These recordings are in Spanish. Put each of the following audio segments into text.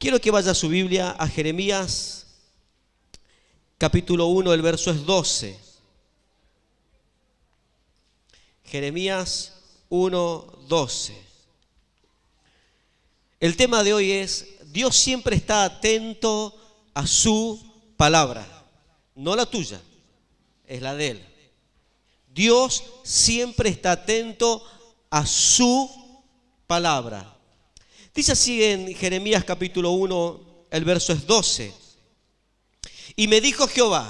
Quiero que vaya a su Biblia a Jeremías, capítulo 1, el verso es 12. Jeremías 1, 12. El tema de hoy es: Dios siempre está atento a su palabra, no la tuya, es la de Él. Dios siempre está atento a su palabra. Dice así en Jeremías capítulo 1, el verso es 12. Y me dijo Jehová: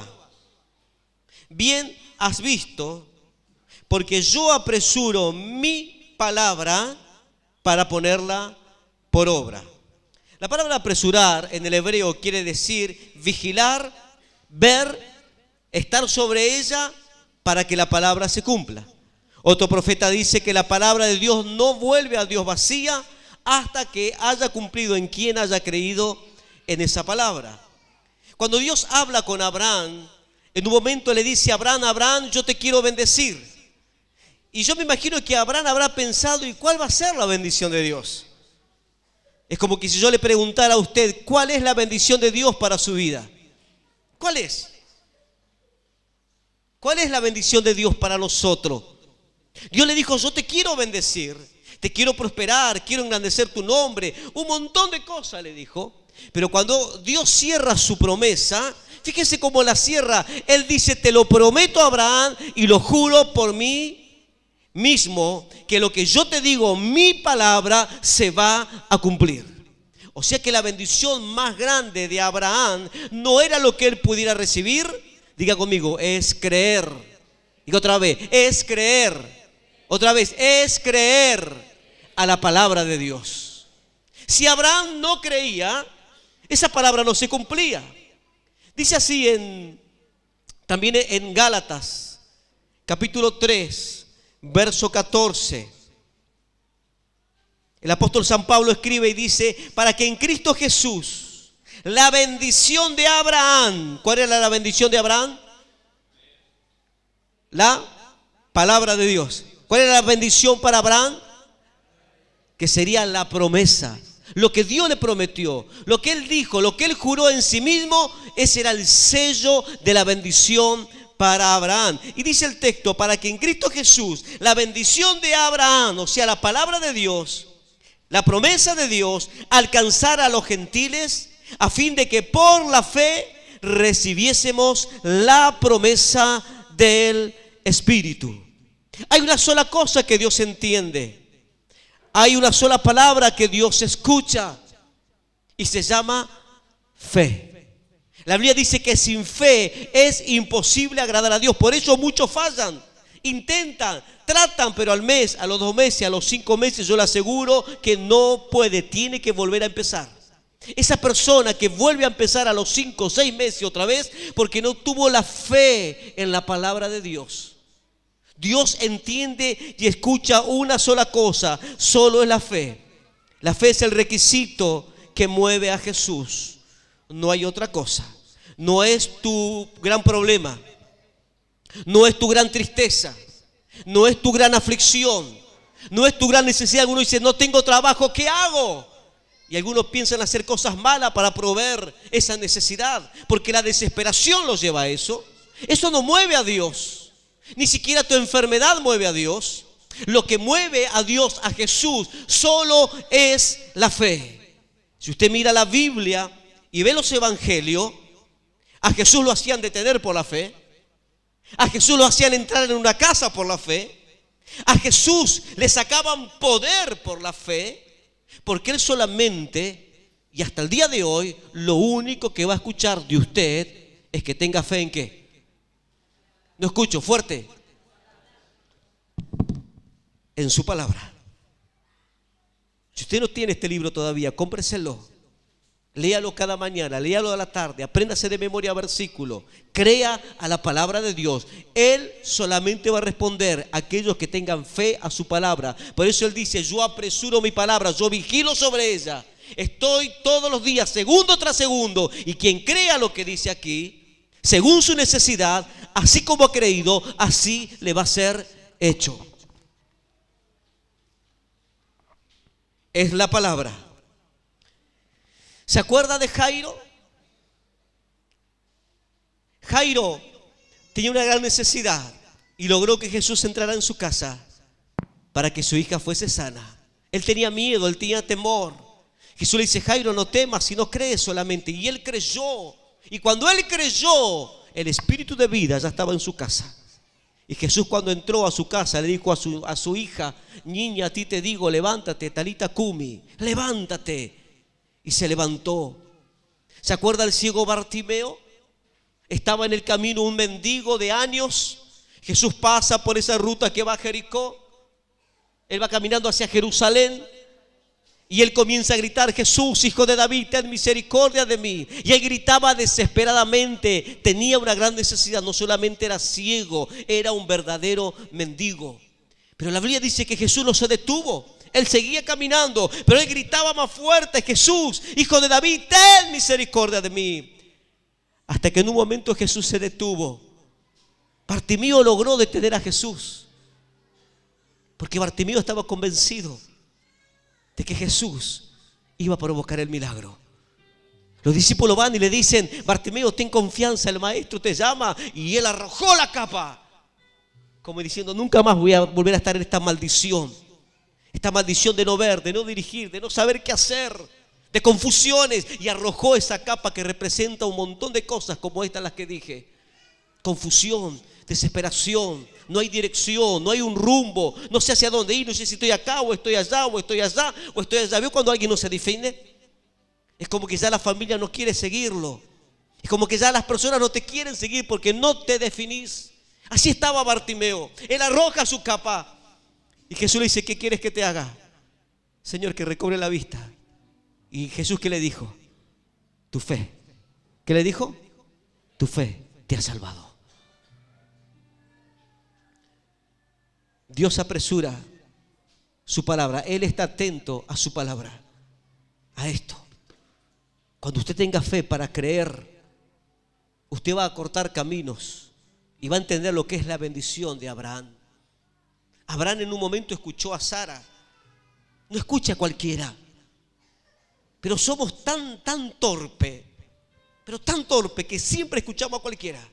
bien has visto, porque yo apresuro mi palabra para ponerla por obra. La palabra apresurar en el hebreo quiere decir vigilar, ver, estar sobre ella para que la palabra se cumpla. Otro profeta dice que la palabra de Dios no vuelve a Dios vacía hasta que haya cumplido en quien haya creído en esa palabra. Cuando Dios habla con Abraham, en un momento le dice a Abraham: Abraham, yo te quiero bendecir. Y yo me imagino que Abraham habrá pensado: ¿y cuál va a ser la bendición de Dios? Es como que si yo le preguntara a usted: ¿cuál es la bendición de Dios para su vida? ¿Cuál es? ¿Cuál es la bendición de Dios para nosotros? Dios le dijo: yo te quiero bendecir, te quiero prosperar, quiero engrandecer tu nombre, un montón de cosas le dijo. Pero cuando Dios cierra su promesa, fíjese cómo la cierra. Él dice: te lo prometo, Abraham, y lo juro por mí mismo, que lo que yo te digo, mi palabra, se va a cumplir. O sea que la bendición más grande de Abraham no era lo que él pudiera recibir. Diga conmigo: es creer. Diga otra vez: es creer. Otra vez: es creer a la palabra de Dios. Si Abraham no creía, esa palabra no se cumplía. Dice así también en Gálatas, capítulo 3, verso 14. El apóstol San Pablo escribe y dice: para que en Cristo Jesús la bendición de Abraham. ¿Cuál era la bendición de Abraham? La palabra de Dios. ¿Cuál era la bendición para Abraham? Que sería la promesa. Lo que Dios le prometió, lo que Él dijo, lo que Él juró en sí mismo, ese era el sello de la bendición para Abraham. Y dice el texto: para que en Cristo Jesús la bendición de Abraham, o sea, la palabra de Dios, la promesa de Dios, alcanzara a los gentiles, a fin de que por la fe recibiésemos la promesa del Espíritu. Hay una sola cosa que Dios entiende. Hay una sola palabra que Dios escucha y se llama fe. La Biblia dice que sin fe es imposible agradar a Dios. Por eso muchos fallan, intentan, tratan, pero al mes, a los 2 meses, a los 5 meses, yo le aseguro que no puede, tiene que volver a empezar. Esa persona que vuelve a empezar a los 5 o 6 meses otra vez, porque no tuvo la fe en la palabra de Dios. Dios entiende y escucha una sola cosa: solo es la fe. La fe es el requisito que mueve a Jesús. No hay otra cosa. No es tu gran problema, no es tu gran tristeza, no es tu gran aflicción, no es tu gran necesidad. Alguno dice: no tengo trabajo, ¿qué hago? Y algunos piensan hacer cosas malas para proveer esa necesidad, porque la desesperación los lleva a eso. Eso no mueve a Dios. Ni siquiera tu enfermedad mueve a Dios. Lo que mueve a Dios, a Jesús, solo es la fe. Si usted mira la Biblia y ve los evangelios, a Jesús lo hacían detener por la fe. A Jesús lo hacían entrar en una casa por la fe. A Jesús le sacaban poder por la fe, porque Él solamente, y hasta el día de hoy, lo único que va a escuchar de usted es que tenga fe en ¿qué? No escucho, fuerte. En su palabra. Si usted no tiene este libro todavía, cómpreselo. Léalo cada mañana, léalo a la tarde, apréndase de memoria versículo. Crea a la palabra de Dios. Él solamente va a responder a aquellos que tengan fe a su palabra. Por eso Él dice: yo apresuro mi palabra, yo vigilo sobre ella. Estoy todos los días, segundo tras segundo. Y quien crea lo que dice aquí, según su necesidad, así como ha creído, así le va a ser hecho. Es la palabra. ¿Se acuerda de Jairo? Jairo tenía una gran necesidad y logró que Jesús entrara en su casa para que su hija fuese sana. Él tenía miedo, él tenía temor. Jesús le dice: Jairo, no temas, sino crees solamente. Y él creyó. Y cuando él creyó, el espíritu de vida ya estaba en su casa. Y Jesús, cuando entró a su casa, le dijo a su hija: niña, a ti te digo, levántate, talita cumi, levántate. Y se levantó. ¿Se acuerda el ciego Bartimeo? Estaba en el camino un mendigo de años. Jesús pasa por esa ruta que va a Jericó. Él va caminando hacia Jerusalén. Y él comienza a gritar: Jesús, hijo de David, ten misericordia de mí. Y él gritaba desesperadamente. Tenía una gran necesidad. No solamente era ciego, era un verdadero mendigo. Pero la Biblia dice que Jesús no se detuvo. Él seguía caminando, pero él gritaba más fuerte: Jesús, hijo de David, ten misericordia de mí. Hasta que en un momento Jesús se detuvo. Bartimeo logró detener a Jesús, porque Bartimeo estaba convencido de que Jesús iba a provocar el milagro. Los discípulos van y le dicen: Bartimeo, ten confianza, el maestro te llama. Y él arrojó la capa, como diciendo: nunca más voy a volver a estar en esta maldición. Esta maldición de no ver, de no dirigir, de no saber qué hacer, de confusiones. Y arrojó esa capa que representa un montón de cosas como estas las que dije. Confusión, desesperación, no hay dirección, no hay un rumbo, no sé hacia dónde ir, no sé si estoy acá o estoy allá o estoy allá o estoy allá. ¿Vio cuando alguien no se define? Es como que ya la familia no quiere seguirlo. Es como que ya las personas no te quieren seguir porque no te definís. Así estaba Bartimeo. Él arroja su capa y Jesús le dice: ¿qué quieres que te haga? Señor, que recobre la vista. Y Jesús, ¿qué le dijo? Tu fe. ¿Qué le dijo? Tu fe te ha salvado. Dios apresura su palabra. Él está atento a su palabra. A esto. Cuando usted tenga fe para creer, usted va a cortar caminos y va a entender lo que es la bendición de Abraham. Abraham en un momento escuchó a Sara. No escucha a cualquiera. Pero somos tan torpe, pero tan torpe que siempre escuchamos a cualquiera.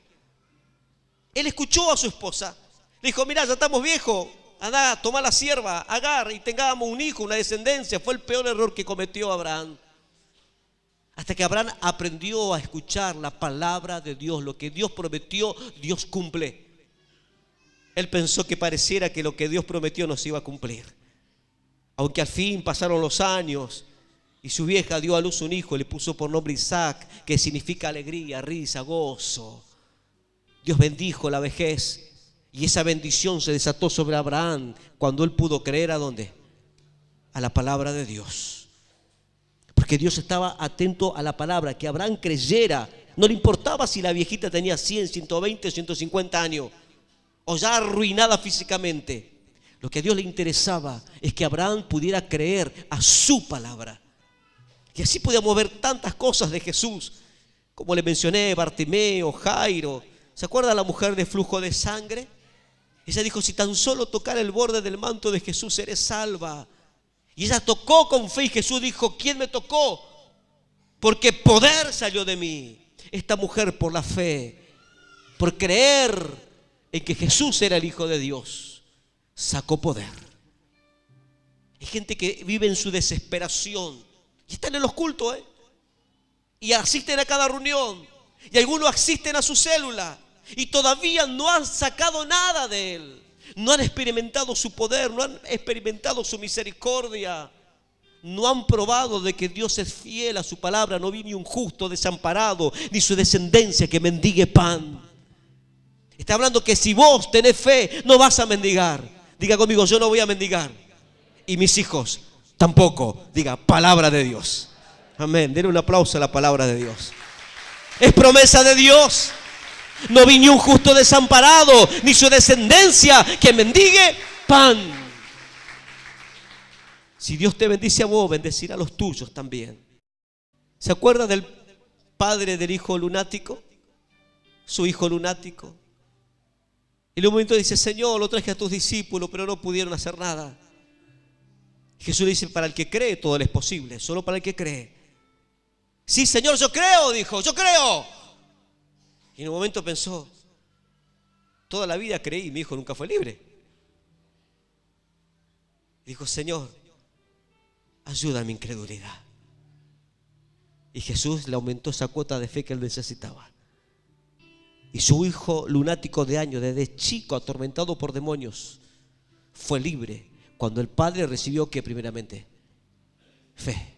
Él escuchó a su esposa. Le dijo: mira, ya estamos viejos, anda, toma la sierva, Agar, y tengamos un hijo, una descendencia. Fue el peor error que cometió Abraham. Hasta que Abraham aprendió a escuchar la palabra de Dios. Lo que Dios prometió, Dios cumple. Él pensó que pareciera que lo que Dios prometió no se iba a cumplir. Aunque al fin pasaron los años y su vieja dio a luz un hijo, le puso por nombre Isaac, que significa alegría, risa, gozo. Dios bendijo la vejez. Y esa bendición se desató sobre Abraham cuando él pudo creer ¿a dónde? A la palabra de Dios. Porque Dios estaba atento a la palabra, que Abraham creyera. No le importaba si la viejita tenía 100, 120, 150 años o ya arruinada físicamente. Lo que a Dios le interesaba es que Abraham pudiera creer a su palabra. Y así podíamos ver tantas cosas de Jesús, como le mencioné: Bartimeo, Jairo. ¿Se acuerda la mujer de flujo de sangre? Ella dijo: si tan solo tocar el borde del manto de Jesús, seré salva. Y ella tocó con fe y Jesús dijo: ¿quién me tocó? Porque poder salió de mí. Esta mujer, por la fe, por creer en que Jesús era el Hijo de Dios, sacó poder. Hay gente que vive en su desesperación y están en los cultos, y asisten a cada reunión, y algunos asisten a su célula y todavía no han sacado nada de él. No han experimentado su poder, no han experimentado su misericordia, no han probado de que Dios es fiel a su palabra. No vi ni un justo desamparado, ni su descendencia que mendigue pan. Está hablando que si vos tenés fe, no vas a mendigar. Diga conmigo: yo no voy a mendigar. Y mis hijos tampoco. Diga: palabra de Dios. Amén. Denle un aplauso a la palabra de Dios. Es promesa de Dios. No vi ni un justo desamparado, ni su descendencia que mendigue pan. Si Dios te bendice a vos, bendecirá a los tuyos también. ¿Se acuerda del padre del hijo lunático? Su hijo lunático. Y en un momento dice: Señor, lo traje a tus discípulos, pero no pudieron hacer nada. Jesús dice: para el que cree todo le es posible, solo para el que cree. Sí, Señor, yo creo, dijo, yo creo. Y en un momento pensó, toda la vida creí y mi hijo nunca fue libre. Dijo, Señor, ayuda a mi incredulidad. Y Jesús le aumentó esa cuota de fe que él necesitaba. Y su hijo lunático de años, desde chico, atormentado por demonios, fue libre cuando el padre recibió, ¿qué primeramente? Fe.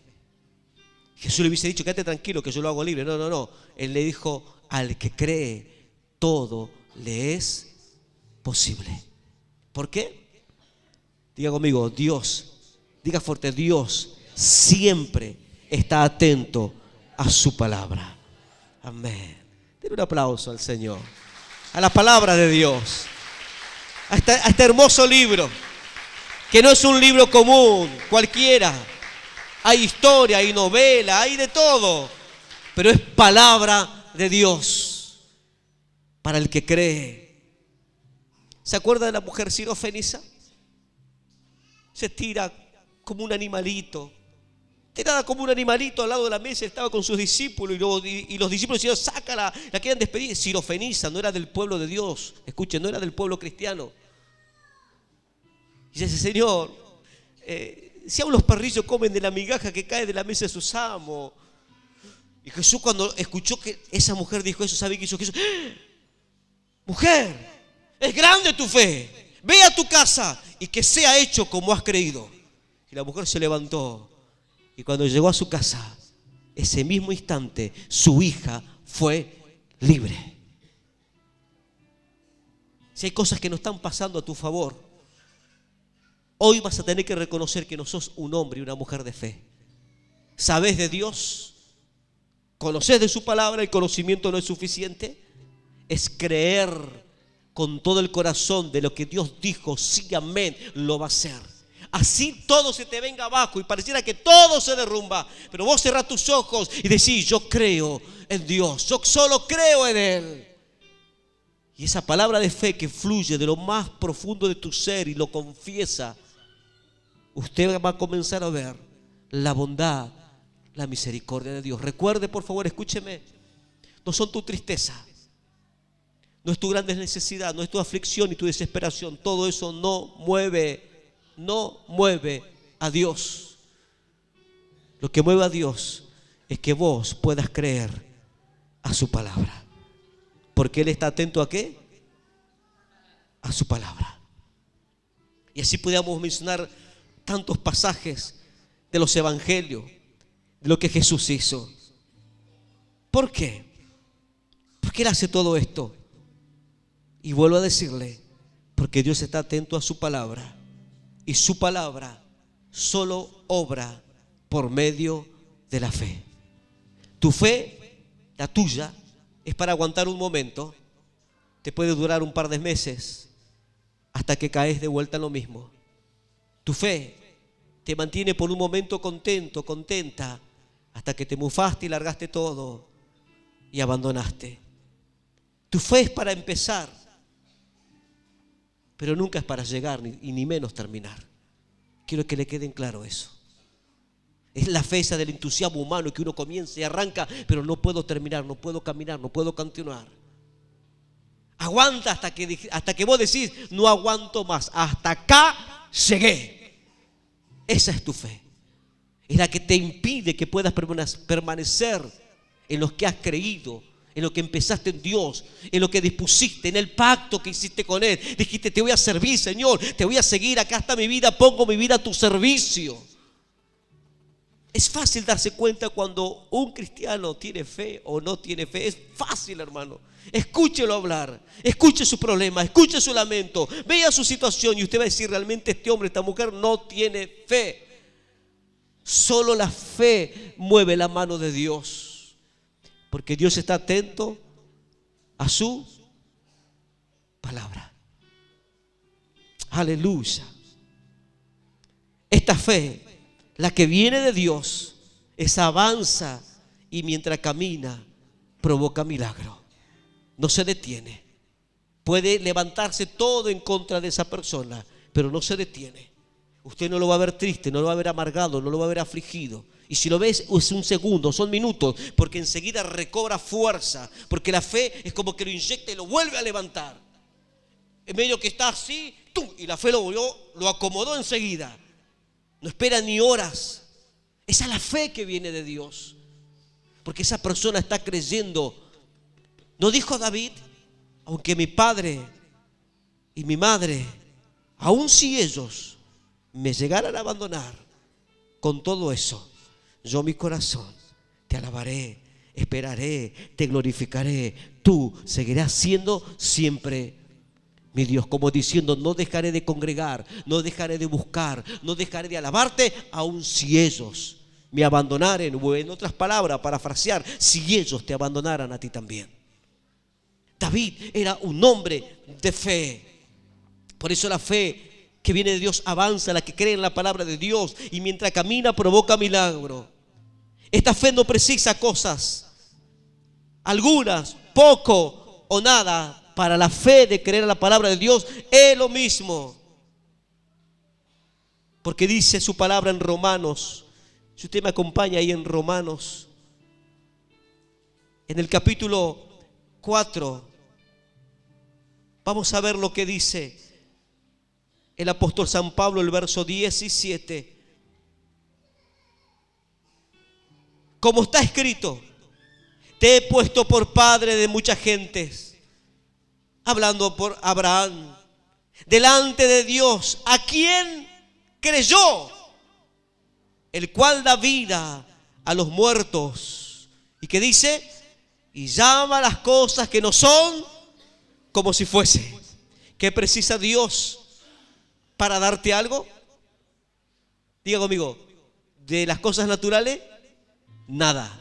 Jesús le hubiese dicho, quédate tranquilo que yo lo hago libre. No, no, no. Él le dijo, al que cree, todo le es posible. ¿Por qué? Diga conmigo, Dios, diga fuerte, Dios siempre está atento a su palabra. Amén. Denle un aplauso al Señor, a la palabra de Dios, a este hermoso libro, que no es un libro común, cualquiera. Hay historia, hay novela, hay de todo, pero es palabra de Dios para el que cree. ¿Se acuerda de la mujer sirofenisa? Se tira como un animalito, tirada como un animalito al lado de la mesa, estaba con sus discípulos y los discípulos decían, sácala, la quieren despedir. Sirofenisa, no era del pueblo de Dios, escuchen, no era del pueblo cristiano. Y dice, Señor, si aún los perrillos comen de la migaja que cae de la mesa de sus amos. Y Jesús, cuando escuchó que esa mujer dijo eso, ¿sabe qué hizo Jesús? Mujer, es grande tu fe, ve a tu casa y que sea hecho como has creído. Y la mujer se levantó y cuando llegó a su casa, ese mismo instante su hija fue libre. Si hay cosas que no están pasando a tu favor, hoy vas a tener que reconocer que no sos un hombre y una mujer de fe. ¿Sabés de Dios? ¿Conocés de su palabra? ¿El conocimiento no es suficiente? Es creer con todo el corazón de lo que Dios dijo, sí, amén, lo va a hacer. Así todo se te venga abajo y pareciera que todo se derrumba, pero vos cerrás tus ojos y decís, yo creo en Dios, yo solo creo en Él. Y esa palabra de fe que fluye de lo más profundo de tu ser y lo confiesa, usted va a comenzar a ver la bondad, la misericordia de Dios. Recuerde, por favor, escúcheme, no son tu tristeza, no es tu gran necesidad, no es tu aflicción y tu desesperación. Todo eso no mueve a Dios. Lo que mueve a Dios es que vos puedas creer a su palabra. Porque Él está atento ¿a qué? A su palabra. Y así podríamos mencionar tantos pasajes de los evangelios, de lo que Jesús hizo. ¿Por qué? Porque Él hace todo esto. Y vuelvo a decirle, porque Dios está atento a su palabra. Y su palabra solo obra por medio de la fe. Tu fe, la tuya, es para aguantar un momento. Te puede durar un par de meses hasta que caes de vuelta en lo mismo. Tu fe te mantiene por un momento contento, contenta, hasta que te mufaste y largaste todo y abandonaste. Tu fe es para empezar, pero nunca es para llegar y ni menos terminar. Quiero que le queden claro eso. Es la fe esa del entusiasmo humano que uno comienza y arranca, pero no puedo terminar, no puedo caminar, no puedo continuar. Aguanta hasta que vos decís, no aguanto más, hasta acá llegué. Esa es tu fe. Es la que te impide que puedas permanecer en lo que has creído, en lo que empezaste en Dios, en lo que dispusiste, en el pacto que hiciste con Él. Dijiste, te voy a servir, Señor, te voy a seguir, acá está mi vida, pongo mi vida a tu servicio. Es fácil darse cuenta cuando un cristiano tiene fe o no tiene fe. Es fácil, hermano. Escúchelo hablar, escuche su problema, escuche su lamento, vea su situación y usted va a decir, realmente este hombre, esta mujer no tiene fe. Solo la fe mueve la mano de Dios, porque Dios está atento a su palabra. Aleluya. Esta fe, la que viene de Dios, esa avanza y mientras camina provoca milagro. No se detiene. Puede levantarse todo en contra de esa persona, pero no se detiene. usted no lo va a ver triste, no lo va a ver amargado, no lo va a ver afligido. Y si lo ves, es un segundo, son minutos, porque enseguida recobra fuerza, porque la fe es como que lo inyecta y lo vuelve a levantar. En medio que está así, ¡tum!, y la fe lo acomodó enseguida. No espera ni horas. Esa es la fe que viene de Dios, porque esa persona está creyendo. ¿No dijo David? Aunque mi padre y mi madre, aun si ellos me llegaran a abandonar, con todo eso, yo mi corazón te alabaré, esperaré, te glorificaré. Tú seguirás siendo siempre mi Dios, como diciendo, no dejaré de congregar, no dejaré de buscar, no dejaré de alabarte, aun si ellos me abandonaren. O en otras palabras, parafrasear, si ellos te abandonaran a ti también. David era un hombre de fe. Por eso la fe que viene de Dios avanza, la que cree en la palabra de Dios, y mientras camina provoca milagro. Esta fe no precisa cosas, algunas, poco o nada. Para la fe de creer en la palabra de Dios es lo mismo. Porque dice su palabra en Romanos, si usted me acompaña ahí en Romanos, en el capítulo 4, vamos a ver lo que dice el apóstol San Pablo, el verso 17. Como está escrito, te he puesto por padre de muchas gentes. Hablando por Abraham, delante de Dios, a quien creyó, el cual da vida a los muertos. ¿Y qué dice? Y llama las cosas que no son como si fuese. ¿Qué precisa Dios para darte algo? Diga conmigo, de las cosas naturales, nada,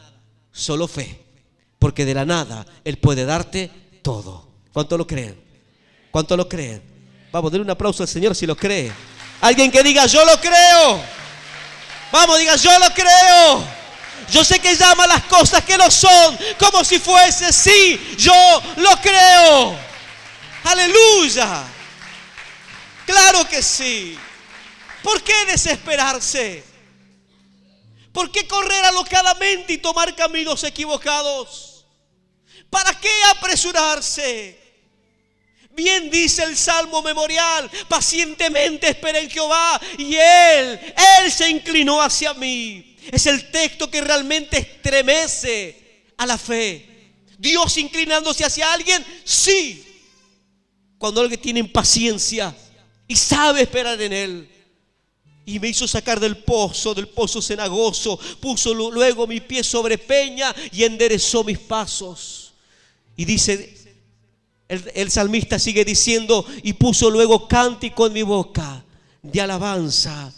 solo fe. Porque de la nada Él puede darte todo. ¿Cuánto lo creen? ¿Cuánto lo creen? Vamos, denle un aplauso al Señor si lo cree. Alguien que diga, yo lo creo. Vamos, diga, yo lo creo. Yo sé que llama las cosas que no son como si fuese. Sí, yo lo creo. Aleluya. Claro que sí. ¿Por qué desesperarse? ¿Por qué correr alocadamente y tomar caminos equivocados? ¿Para qué apresurarse? Bien dice el Salmo memorial, pacientemente esperé en Jehová y Él se inclinó hacia mí. Es el texto que realmente estremece a la fe. Dios inclinándose hacia alguien, sí. Cuando alguien tiene paciencia y sabe esperar en Él. Y me hizo sacar del pozo cenagoso, puso luego mi pie sobre peña y enderezó mis pasos. Y dice, el salmista sigue diciendo, y puso luego cántico en mi boca de alabanza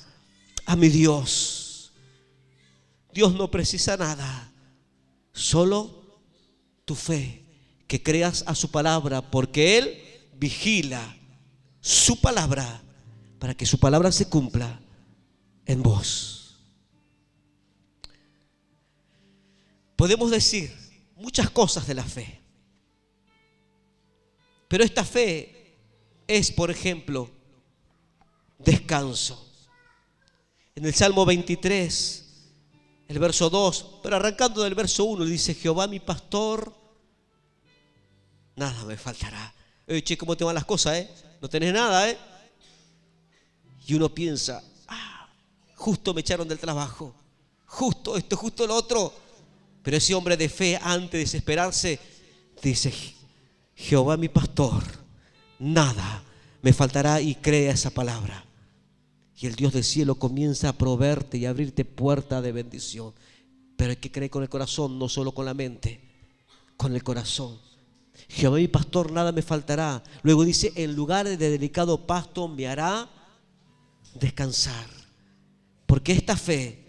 a mi Dios. Dios no precisa nada, solo tu fe, que creas a su palabra, porque Él vigila su palabra para que su palabra se cumpla en vos. Podemos decir muchas cosas de la fe, pero esta fe es, por ejemplo, descanso. En el Salmo 23, el verso 2, pero arrancando del verso 1, dice, Jehová mi pastor, nada me faltará. Che, ¿cómo te van las cosas, No tenés nada, Y uno piensa, justo me echaron del trabajo, justo esto, justo lo otro. Pero ese hombre de fe, antes de desesperarse, dice, Jehová mi pastor, nada me faltará, y crea esa palabra. Y el Dios del cielo comienza a proveerte y a abrirte puertas de bendición. Pero hay que creer con el corazón, no solo con la mente, con el corazón. Jehová mi pastor, nada me faltará. Luego dice, en lugares de delicado pasto me hará descansar. Porque esta fe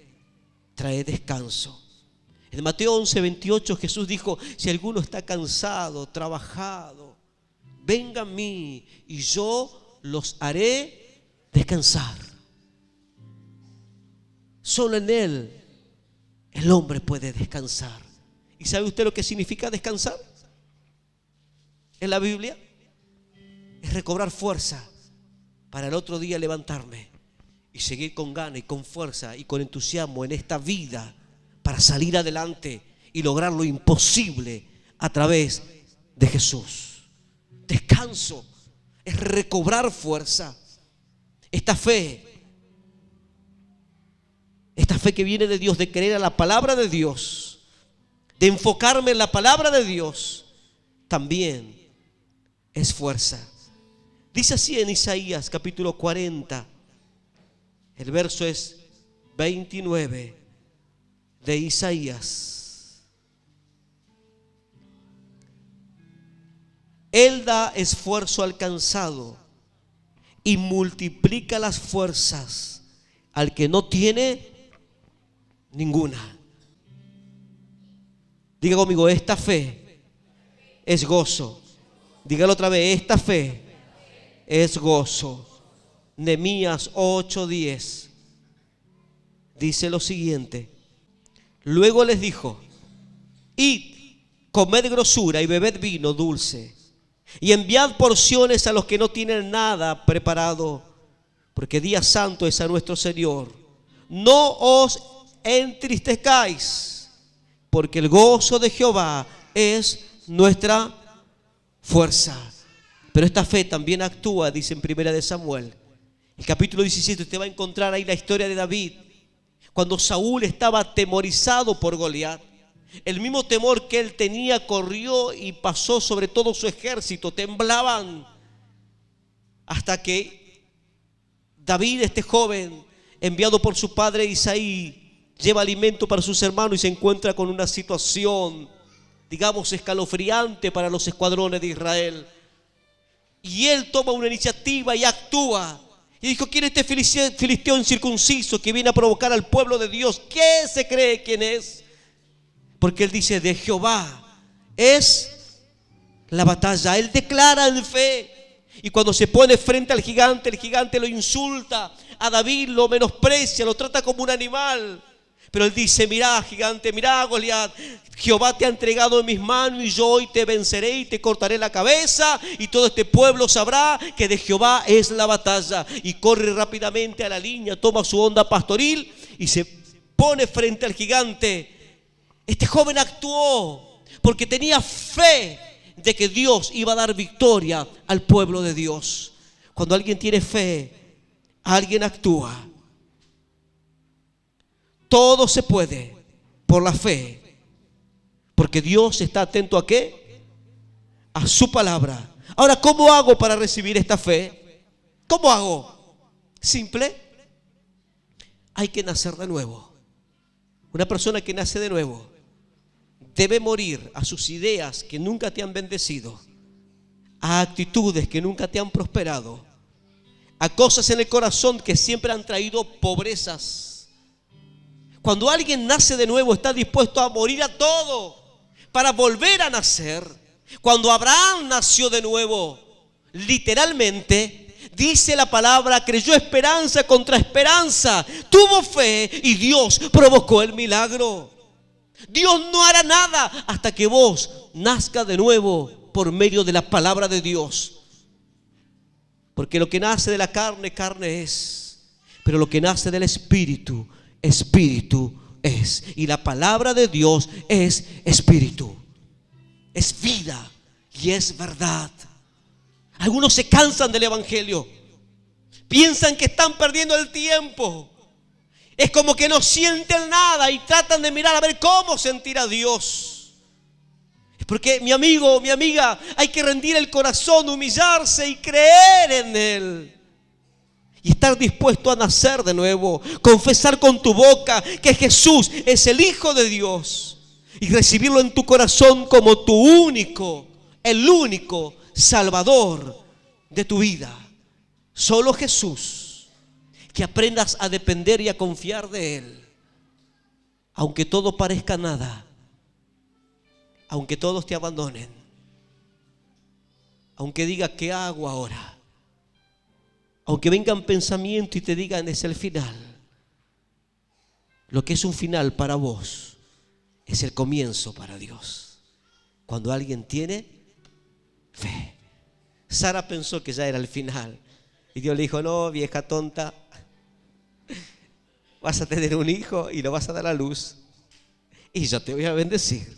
trae descanso. En Mateo 11:28 Jesús dijo, si alguno está cansado, trabajado, venga a mí y yo los haré descansar. Solo en Él el hombre puede descansar. ¿Y sabe usted lo que significa descansar? En la Biblia es recobrar fuerza para el otro día levantarme y seguir con ganas y con fuerza y con entusiasmo en esta vida para salir adelante y lograr lo imposible a través de Jesús. Descanso es recobrar fuerza. Esta fe que viene de Dios, de creer a la palabra de Dios, de enfocarme en la palabra de Dios, también es fuerza. Dice así en Isaías capítulo 40, el verso es 29 de Isaías. Él da esfuerzo al cansado y multiplica las fuerzas al que no tiene ninguna. Diga conmigo, esta fe es gozo. Dígalo otra vez, esta fe es gozo. Nehemías 8:10 dice lo siguiente: luego les dijo: id, comed grosura y bebed vino dulce, y enviad porciones a los que no tienen nada preparado, porque día santo es a nuestro Señor. No os entristezcáis, porque el gozo de Jehová es nuestra fuerza. Pero esta fe también actúa, dice en Primera de Samuel, el capítulo 17, usted va a encontrar ahí la historia de David, cuando Saúl estaba atemorizado por Goliat. El mismo temor que él tenía corrió y pasó sobre todo su ejército, temblaban, hasta que David, este joven enviado por su padre Isaí, lleva alimento para sus hermanos y se encuentra con una situación, digamos, escalofriante para los escuadrones de Israel. Y él toma una iniciativa y actúa. Y dijo: ¿quién es este filisteo incircunciso que viene a provocar al pueblo de Dios? ¿Qué se cree quién es? Porque él dice: de Jehová es la batalla. Él declara en fe. Y cuando se pone frente al gigante, el gigante lo insulta. A David lo menosprecia, lo trata como un animal. Pero él dice: mirá, gigante, mirá, Goliat, Jehová te ha entregado en mis manos y yo hoy te venceré y te cortaré la cabeza, y todo este pueblo sabrá que de Jehová es la batalla. Y corre rápidamente a la línea, toma su onda pastoril y se pone frente al gigante. Este joven actuó porque tenía fe de que Dios iba a dar victoria al pueblo de Dios. Cuando alguien tiene fe, alguien actúa. Todo se puede por la fe, porque Dios está atento ¿a qué? A su palabra. Ahora, ¿cómo hago para recibir esta fe? ¿Cómo hago? Simple. Hay que nacer de nuevo. Una persona que nace de nuevo debe morir a sus ideas que nunca te han bendecido, a actitudes que nunca te han prosperado, a cosas en el corazón que siempre han traído pobrezas. Cuando alguien nace de nuevo, está dispuesto a morir a todo para volver a nacer. Cuando Abraham nació de nuevo, literalmente, dice la palabra, creyó esperanza contra esperanza, tuvo fe y Dios provocó el milagro. Dios no hará nada hasta que vos nazcas de nuevo por medio de la palabra de Dios. Porque lo que nace de la carne, carne es. Pero lo que nace del Espíritu, Espíritu es. Y la palabra de Dios es espíritu, es vida y es verdad. Algunos se cansan del evangelio, piensan que están perdiendo el tiempo. Es como que no sienten nada y tratan de mirar a ver cómo sentir a Dios. Es porque, mi amigo, mi amiga, hay que rendir el corazón, humillarse y creer en Él. Y estar dispuesto a nacer de nuevo, confesar con tu boca que Jesús es el Hijo de Dios y recibirlo en tu corazón como tu único, el único Salvador de tu vida. Solo Jesús. Que aprendas a depender y a confiar de Él. Aunque todo parezca nada, aunque todos te abandonen, aunque diga ¿qué hago ahora? Aunque vengan pensamientos y te digan es el final. Lo que es un final para vos es el comienzo para Dios. Cuando alguien tiene fe. Sara pensó que ya era el final y Dios le dijo: no, vieja tonta, vas a tener un hijo y lo vas a dar a luz. Y yo te voy a bendecir.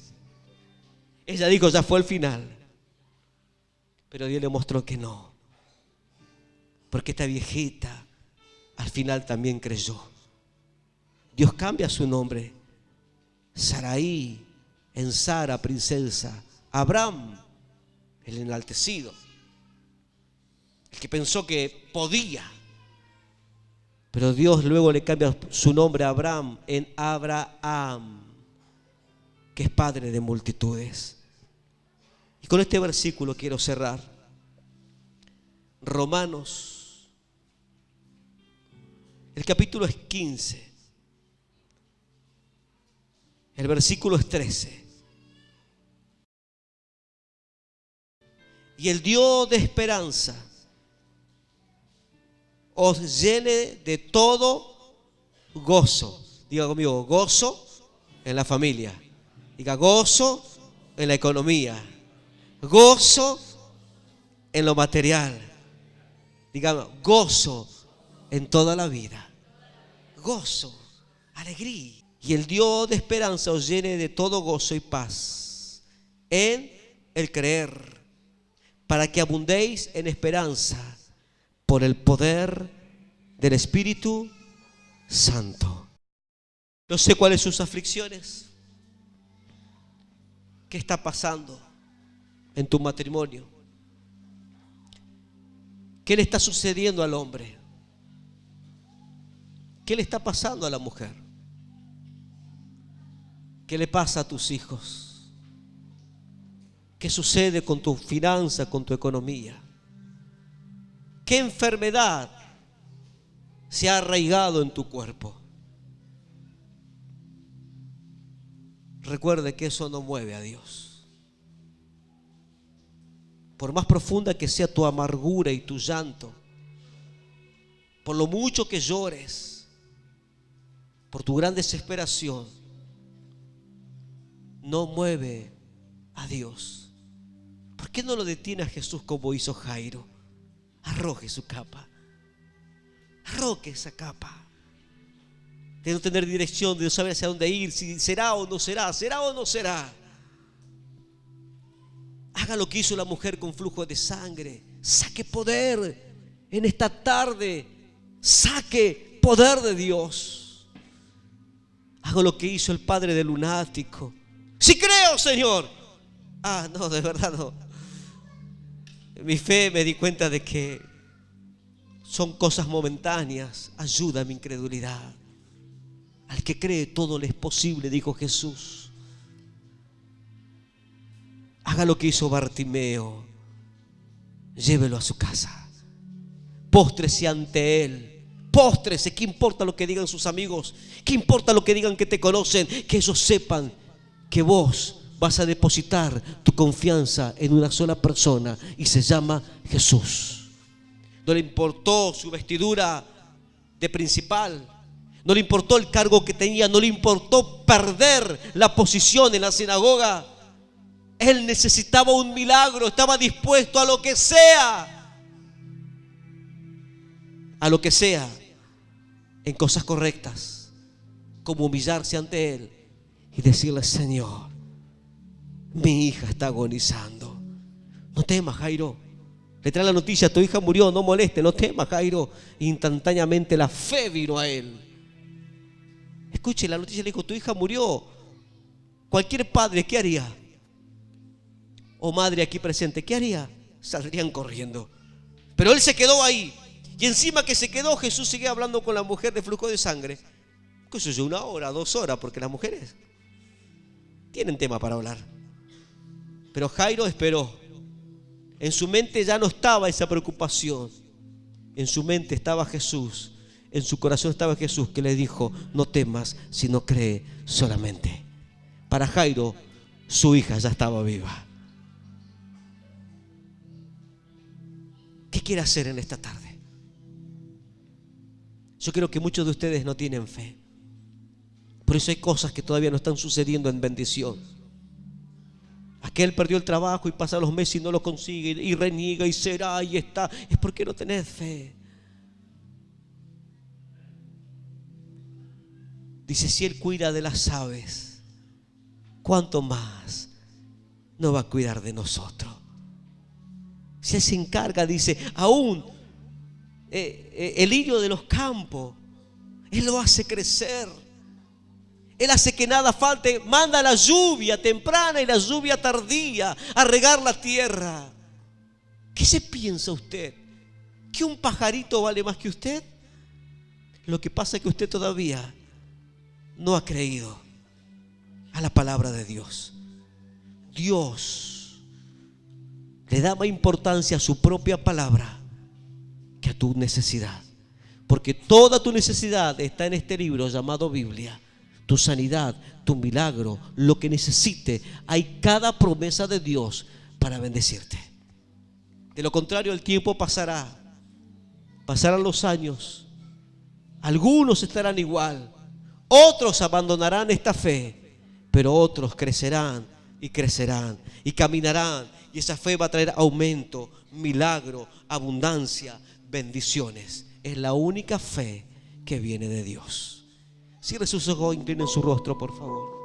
Ella dijo, ya fue el final. Pero Dios le mostró que no. Porque esta viejita al final también creyó. Dios cambia su nombre. Saraí en Sara, princesa. Abraham, el enaltecido. El que pensó que podía. Pero Dios luego le cambia su nombre a Abraham en Abraham, que es padre de multitudes. Y con este versículo quiero cerrar. Romanos, el capítulo es 15. El versículo es 13. Y el Dios de esperanza os llene de todo gozo. Diga conmigo, gozo en la familia. Diga, gozo en la economía. Gozo en lo material. Diga, gozo en toda la vida. Gozo, alegría. Y el Dios de esperanza os llene de todo gozo y paz en el creer, para que abundéis en esperanza por el poder del Espíritu Santo. No sé cuáles son sus aflicciones. ¿Qué está pasando en tu matrimonio? ¿Qué le está sucediendo al hombre? ¿Qué le está pasando a la mujer? ¿Qué le pasa a tus hijos? ¿Qué sucede con tu finanza, con tu economía? ¿Qué enfermedad se ha arraigado en tu cuerpo? Recuerde que eso no mueve a Dios. Por más profunda que sea tu amargura y tu llanto, por lo mucho que llores, por tu gran desesperación, no mueve a Dios. ¿Por qué no lo detiene a Jesús como hizo Jairo? Arroje su capa. Arroje esa capa. De no tener dirección, de no saber hacia dónde ir, si será o no será, será o no será. Haga lo que hizo la mujer con flujo de sangre. Saque poder en esta tarde. Saque poder de Dios. Haga lo que hizo el padre del lunático. Sí creo, Señor. No, de verdad no. En mi fe me di cuenta de que son cosas momentáneas. Ayuda a mi incredulidad. Al que cree todo le es posible, dijo Jesús. Haga lo que hizo Bartimeo. Llévelo a su casa. Póstrese ante él. Póstrese. ¿Qué importa lo que digan sus amigos? ¿Qué importa lo que digan que te conocen? Que ellos sepan que vos vas a depositar tu confianza en una sola persona y se llama Jesús. No le importó su vestidura de principal. No le importó el cargo que tenía. No le importó perder la posición en la sinagoga. Él necesitaba un milagro. Estaba dispuesto a lo que sea. A lo que sea. En cosas correctas. Como humillarse ante Él y decirle: Señor, mi hija está agonizando. No temas, Jairo. Le trae la noticia: tu hija murió, no moleste. No temas, Jairo. Instantáneamente la fe vino a él. Escuche, la noticia le dijo: tu hija murió. Cualquier padre, ¿qué haría? O madre aquí presente, ¿qué haría? Saldrían corriendo. Pero él se quedó ahí. Y encima que se quedó, Jesús sigue hablando con la mujer de flujo de sangre. ¿Qué sé yo? 1 hora, 2 horas, porque las mujeres tienen tema para hablar. Pero Jairo esperó. En su mente ya no estaba esa preocupación. En su mente estaba Jesús. En su corazón estaba Jesús, que le dijo: no temas, sino cree solamente. Para Jairo, su hija ya estaba viva. ¿Qué quiere hacer en esta tarde? Yo creo que muchos de ustedes no tienen fe. Por eso hay cosas que todavía no están sucediendo en bendición. Aquel perdió el trabajo y pasa los meses y no lo consigue y reniega y será y está. Es porque no tenés fe. Dice, si Él cuida de las aves, ¿cuánto más no va a cuidar de nosotros? Si Él se encarga, dice, aún el lirio de los campos, Él lo hace crecer. Él hace que nada falte, manda la lluvia temprana y la lluvia tardía a regar la tierra. ¿Qué se piensa usted? ¿Que un pajarito vale más que usted? Lo que pasa es que usted todavía no ha creído a la palabra de Dios. Dios le da más importancia a su propia palabra que a tu necesidad, porque toda tu necesidad está en este libro llamado Biblia. Tu sanidad, tu milagro, lo que necesite, hay cada promesa de Dios para bendecirte. De lo contrario, el tiempo pasará, pasarán los años, algunos estarán igual, otros abandonarán esta fe, pero otros crecerán y crecerán y caminarán, y esa fe va a traer aumento, milagro, abundancia, bendiciones. Es la única fe que viene de Dios. Cierre sus ojos, inclinen su rostro, por favor.